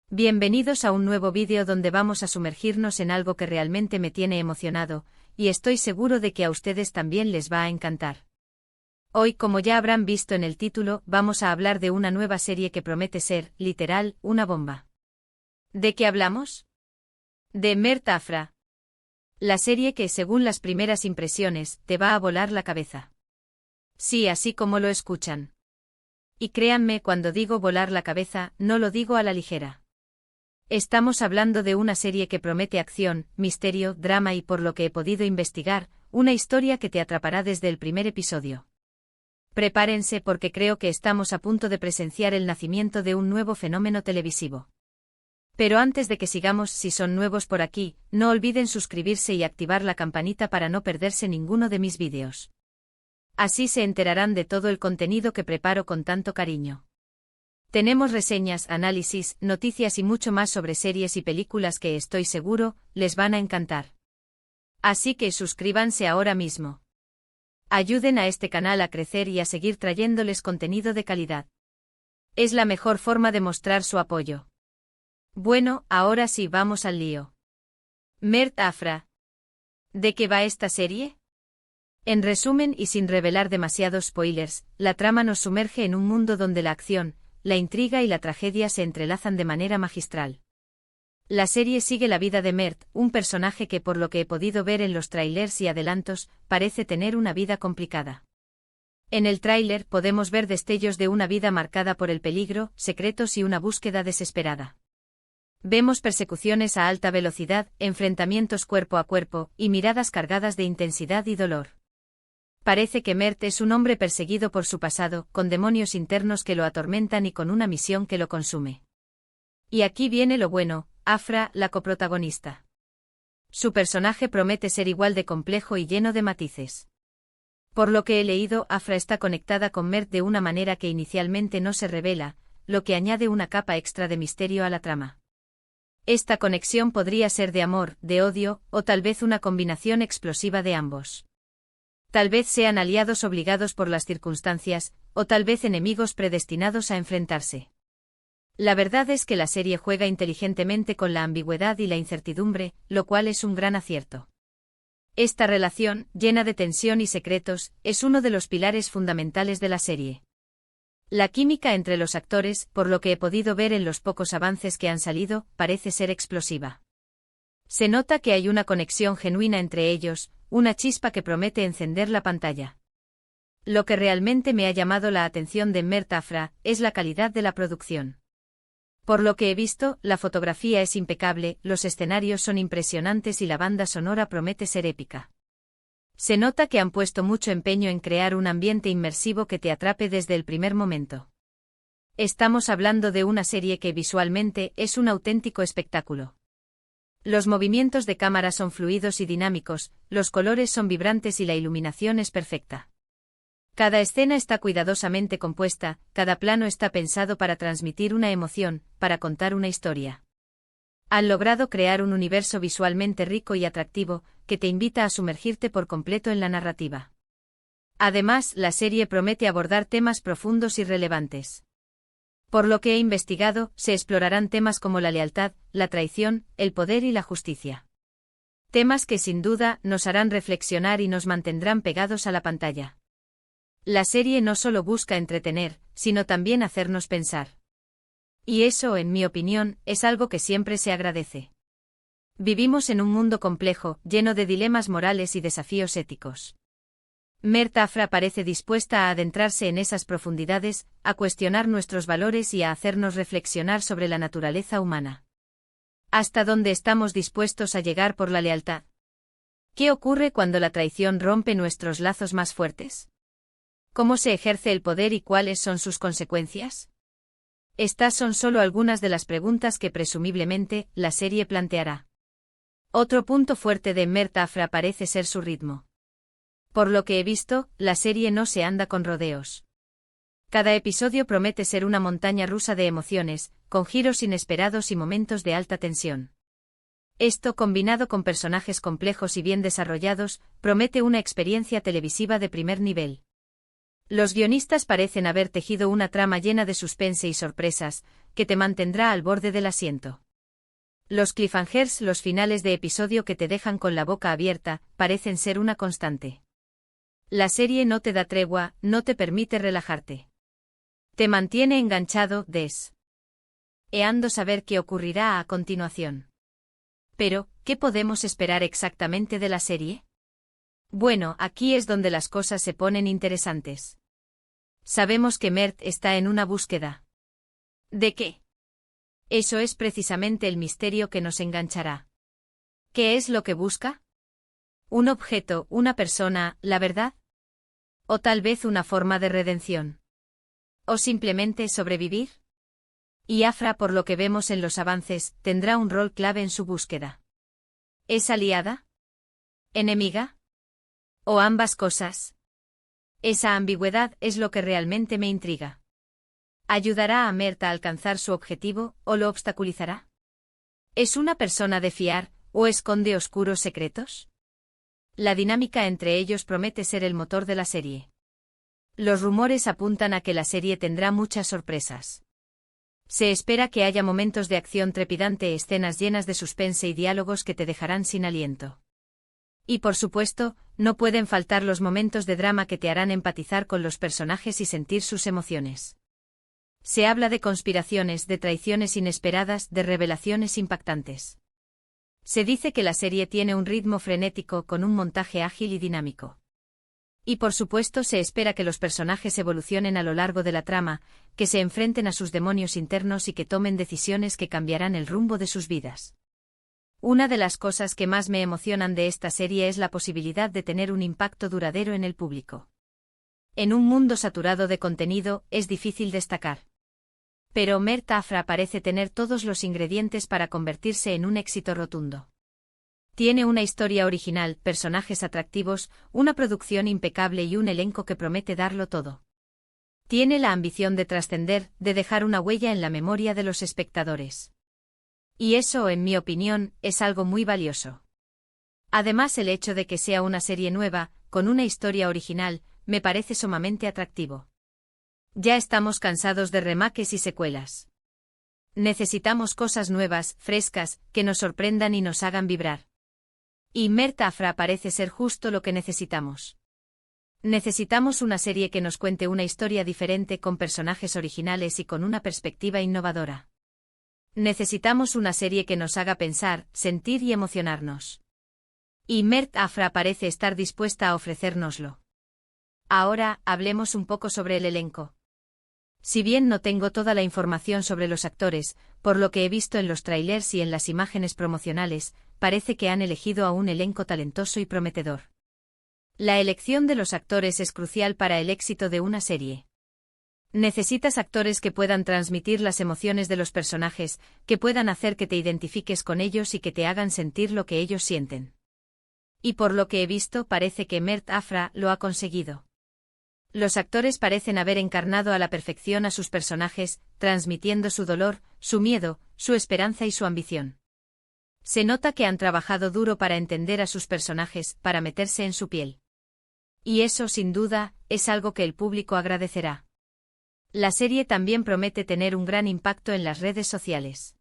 Bienvenidos a un nuevo vídeo donde vamos a sumergirnos en algo que realmente me tiene emocionado, y estoy seguro de que a ustedes también les va a encantar. Hoy, como ya habrán visto en el título, vamos a hablar de una nueva serie que promete ser, literal, una bomba. ¿De qué hablamos? De Mert Afra. La serie que, según las primeras impresiones, te va a volar la cabeza. Sí, así como lo escuchan. Y créanme, cuando digo volar la cabeza, no lo digo a la ligera. Estamos hablando de una serie que promete acción, misterio, drama y, por lo que he podido investigar, una historia que te atrapará desde el primer episodio. Prepárense porque creo que estamos a punto de presenciar el nacimiento de un nuevo fenómeno televisivo. Pero antes de que sigamos, si son nuevos por aquí, no olviden suscribirse y activar la campanita para no perderse ninguno de mis vídeos. Así se enterarán de todo el contenido que preparo con tanto cariño. Tenemos reseñas, análisis, noticias y mucho más sobre series y películas que estoy seguro les van a encantar. Así que suscríbanse ahora mismo. Ayuden a este canal a crecer y a seguir trayéndoles contenido de calidad. Es la mejor forma de mostrar su apoyo. Bueno, ahora sí, vamos al lío. Mert Afra. ¿De qué va esta serie? En resumen y sin revelar demasiados spoilers, la trama nos sumerge en un mundo donde la acción, la intriga y la tragedia se entrelazan de manera magistral. La serie sigue la vida de Mert, un personaje que, por lo que he podido ver en los trailers y adelantos, parece tener una vida complicada. En el tráiler podemos ver destellos de una vida marcada por el peligro, secretos y una búsqueda desesperada. Vemos persecuciones a alta velocidad, enfrentamientos cuerpo a cuerpo, y miradas cargadas de intensidad y dolor. Parece que Mert es un hombre perseguido por su pasado, con demonios internos que lo atormentan y con una misión que lo consume. Y aquí viene lo bueno, Afra, la coprotagonista. Su personaje promete ser igual de complejo y lleno de matices. Por lo que he leído, Afra está conectada con Mert de una manera que inicialmente no se revela, lo que añade una capa extra de misterio a la trama. Esta conexión podría ser de amor, de odio, o tal vez una combinación explosiva de ambos. Tal vez sean aliados obligados por las circunstancias, o tal vez enemigos predestinados a enfrentarse. La verdad es que la serie juega inteligentemente con la ambigüedad y la incertidumbre, lo cual es un gran acierto. Esta relación, llena de tensión y secretos, es uno de los pilares fundamentales de la serie. La química entre los actores, por lo que he podido ver en los pocos avances que han salido, parece ser explosiva. Se nota que hay una conexión genuina entre ellos, una chispa que promete encender la pantalla. Lo que realmente me ha llamado la atención de Mert Afra es la calidad de la producción. Por lo que he visto, la fotografía es impecable, los escenarios son impresionantes y la banda sonora promete ser épica. Se nota que han puesto mucho empeño en crear un ambiente inmersivo que te atrape desde el primer momento. Estamos hablando de una serie que visualmente es un auténtico espectáculo. Los movimientos de cámara son fluidos y dinámicos, los colores son vibrantes y la iluminación es perfecta. Cada escena está cuidadosamente compuesta, cada plano está pensado para transmitir una emoción, para contar una historia. Han logrado crear un universo visualmente rico y atractivo, que te invita a sumergirte por completo en la narrativa. Además, la serie promete abordar temas profundos y relevantes. Por lo que he investigado, se explorarán temas como la lealtad, la traición, el poder y la justicia. Temas que sin duda nos harán reflexionar y nos mantendrán pegados a la pantalla. La serie no solo busca entretener, sino también hacernos pensar. Y eso, en mi opinión, es algo que siempre se agradece. Vivimos en un mundo complejo, lleno de dilemas morales y desafíos éticos. Mert Afra parece dispuesta a adentrarse en esas profundidades, a cuestionar nuestros valores y a hacernos reflexionar sobre la naturaleza humana. ¿Hasta dónde estamos dispuestos a llegar por la lealtad? ¿Qué ocurre cuando la traición rompe nuestros lazos más fuertes? ¿Cómo se ejerce el poder y cuáles son sus consecuencias? Estas son solo algunas de las preguntas que presumiblemente la serie planteará. Otro punto fuerte de Mert Afra parece ser su ritmo. Por lo que he visto, la serie no se anda con rodeos. Cada episodio promete ser una montaña rusa de emociones, con giros inesperados y momentos de alta tensión. Esto, combinado con personajes complejos y bien desarrollados, promete una experiencia televisiva de primer nivel. Los guionistas parecen haber tejido una trama llena de suspense y sorpresas, que te mantendrá al borde del asiento. Los cliffhangers, los finales de episodio que te dejan con la boca abierta, parecen ser una constante. La serie no te da tregua, no te permite relajarte. Te mantiene enganchado, deseando saber qué ocurrirá a continuación. Pero, ¿qué podemos esperar exactamente de la serie? Bueno, aquí es donde las cosas se ponen interesantes. Sabemos que Mert está en una búsqueda. ¿De qué? Eso es precisamente el misterio que nos enganchará. ¿Qué es lo que busca? ¿Un objeto, una persona, la verdad? ¿O tal vez una forma de redención? ¿O simplemente sobrevivir? Y Afra, por lo que vemos en los avances, tendrá un rol clave en su búsqueda. ¿Es aliada? ¿Enemiga? ¿O ambas cosas? Esa ambigüedad es lo que realmente me intriga. ¿Ayudará a Mert a alcanzar su objetivo, o lo obstaculizará? ¿Es una persona de fiar, o esconde oscuros secretos? La dinámica entre ellos promete ser el motor de la serie. Los rumores apuntan a que la serie tendrá muchas sorpresas. Se espera que haya momentos de acción trepidante, escenas llenas de suspense y diálogos que te dejarán sin aliento. Y por supuesto, no pueden faltar los momentos de drama que te harán empatizar con los personajes y sentir sus emociones. Se habla de conspiraciones, de traiciones inesperadas, de revelaciones impactantes. Se dice que la serie tiene un ritmo frenético con un montaje ágil y dinámico. Y por supuesto se espera que los personajes evolucionen a lo largo de la trama, que se enfrenten a sus demonios internos y que tomen decisiones que cambiarán el rumbo de sus vidas. Una de las cosas que más me emocionan de esta serie es la posibilidad de tener un impacto duradero en el público. En un mundo saturado de contenido, es difícil destacar. Pero Mert Afra parece tener todos los ingredientes para convertirse en un éxito rotundo. Tiene una historia original, personajes atractivos, una producción impecable y un elenco que promete darlo todo. Tiene la ambición de trascender, de dejar una huella en la memoria de los espectadores. Y eso, en mi opinión, es algo muy valioso. Además, el hecho de que sea una serie nueva, con una historia original, me parece sumamente atractivo. Ya estamos cansados de remakes y secuelas. Necesitamos cosas nuevas, frescas, que nos sorprendan y nos hagan vibrar. Y Mert Afra parece ser justo lo que necesitamos. Necesitamos una serie que nos cuente una historia diferente con personajes originales y con una perspectiva innovadora. Necesitamos una serie que nos haga pensar, sentir y emocionarnos. Y Mert Afra parece estar dispuesta a ofrecérnoslo. Ahora, hablemos un poco sobre el elenco. Si bien no tengo toda la información sobre los actores, por lo que he visto en los trailers y en las imágenes promocionales, parece que han elegido a un elenco talentoso y prometedor. La elección de los actores es crucial para el éxito de una serie. Necesitas actores que puedan transmitir las emociones de los personajes, que puedan hacer que te identifiques con ellos y que te hagan sentir lo que ellos sienten. Y por lo que he visto, parece que Mert Afra lo ha conseguido. Los actores parecen haber encarnado a la perfección a sus personajes, transmitiendo su dolor, su miedo, su esperanza y su ambición. Se nota que han trabajado duro para entender a sus personajes, para meterse en su piel. Y eso, sin duda, es algo que el público agradecerá. La serie también promete tener un gran impacto en las redes sociales.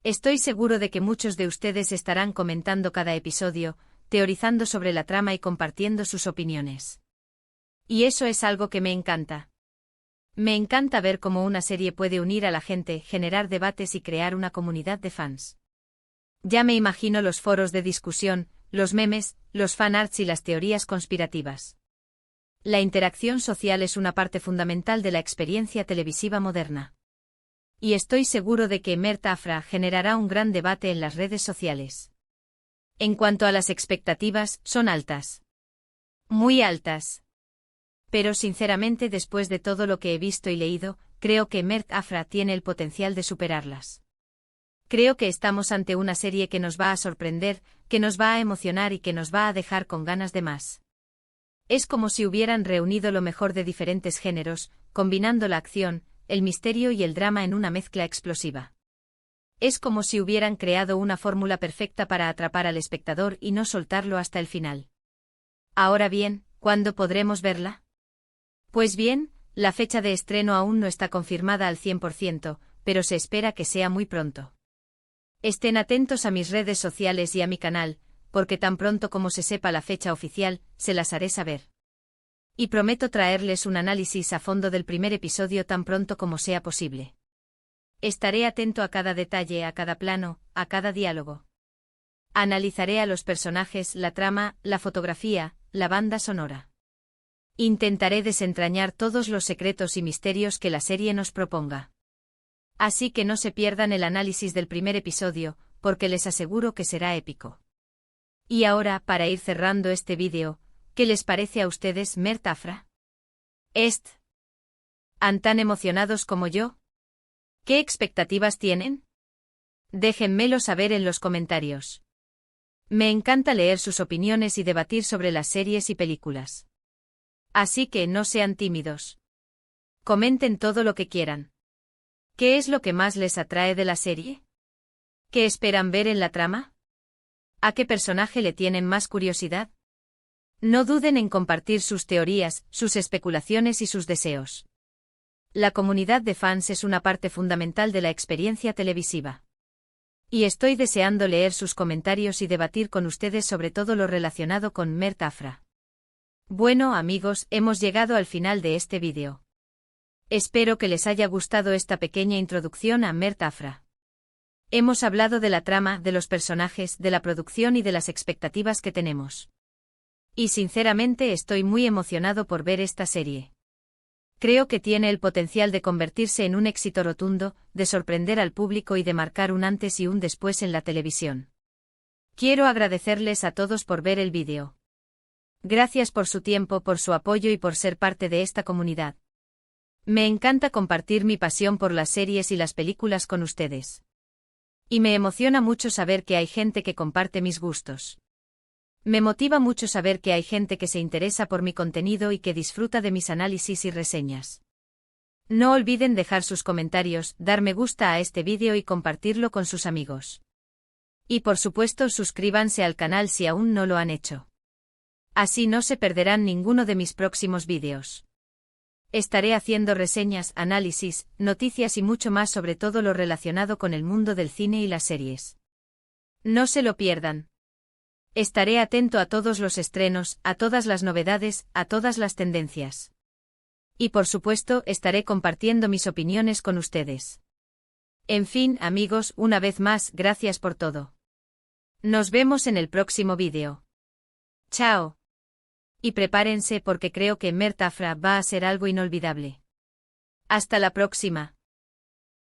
Estoy seguro de que muchos de ustedes estarán comentando cada episodio, teorizando sobre la trama y compartiendo sus opiniones. Y eso es algo que me encanta. Me encanta ver cómo una serie puede unir a la gente, generar debates y crear una comunidad de fans. Ya me imagino los foros de discusión, los memes, los fanarts y las teorías conspirativas. La interacción social es una parte fundamental de la experiencia televisiva moderna. Y estoy seguro de que Mert Afra generará un gran debate en las redes sociales. En cuanto a las expectativas, son altas. Muy altas. Pero sinceramente, después de todo lo que he visto y leído, creo que Mert Afra tiene el potencial de superarlas. Creo que estamos ante una serie que nos va a sorprender, que nos va a emocionar y que nos va a dejar con ganas de más. Es como si hubieran reunido lo mejor de diferentes géneros, combinando la acción, el misterio y el drama en una mezcla explosiva. Es como si hubieran creado una fórmula perfecta para atrapar al espectador y no soltarlo hasta el final. Ahora bien, ¿cuándo podremos verla? Pues bien, la fecha de estreno aún no está confirmada al 100%, pero se espera que sea muy pronto. Estén atentos a mis redes sociales y a mi canal, porque tan pronto como se sepa la fecha oficial, se las haré saber. Y prometo traerles un análisis a fondo del primer episodio tan pronto como sea posible. Estaré atento a cada detalle, a cada plano, a cada diálogo. Analizaré a los personajes, la trama, la fotografía, la banda sonora. Intentaré desentrañar todos los secretos y misterios que la serie nos proponga. Así que no se pierdan el análisis del primer episodio, porque les aseguro que será épico. Y ahora, para ir cerrando este vídeo, ¿qué les parece a ustedes Mert Afra? ¿Han tan emocionados como yo? ¿Qué expectativas tienen? Déjenmelo saber en los comentarios. Me encanta leer sus opiniones y debatir sobre las series y películas. Así que no sean tímidos. Comenten todo lo que quieran. ¿Qué es lo que más les atrae de la serie? ¿Qué esperan ver en la trama? ¿A qué personaje le tienen más curiosidad? No duden en compartir sus teorías, sus especulaciones y sus deseos. La comunidad de fans es una parte fundamental de la experiencia televisiva. Y estoy deseando leer sus comentarios y debatir con ustedes sobre todo lo relacionado con Mert Afra. Bueno amigos, hemos llegado al final de este vídeo. Espero que les haya gustado esta pequeña introducción a Mert Afra. Hemos hablado de la trama, de los personajes, de la producción y de las expectativas que tenemos. Y sinceramente estoy muy emocionado por ver esta serie. Creo que tiene el potencial de convertirse en un éxito rotundo, de sorprender al público y de marcar un antes y un después en la televisión. Quiero agradecerles a todos por ver el vídeo. Gracias por su tiempo, por su apoyo y por ser parte de esta comunidad. Me encanta compartir mi pasión por las series y las películas con ustedes. Y me emociona mucho saber que hay gente que comparte mis gustos. Me motiva mucho saber que hay gente que se interesa por mi contenido y que disfruta de mis análisis y reseñas. No olviden dejar sus comentarios, dar me gusta a este vídeo y compartirlo con sus amigos. Y por supuesto suscríbanse al canal si aún no lo han hecho. Así no se perderán ninguno de mis próximos vídeos. Estaré haciendo reseñas, análisis, noticias y mucho más sobre todo lo relacionado con el mundo del cine y las series. No se lo pierdan. Estaré atento a todos los estrenos, a todas las novedades, a todas las tendencias. Y por supuesto, estaré compartiendo mis opiniones con ustedes. En fin, amigos, una vez más, gracias por todo. Nos vemos en el próximo vídeo. Chao. Y prepárense porque creo que Mert Afra va a ser algo inolvidable. Hasta la próxima.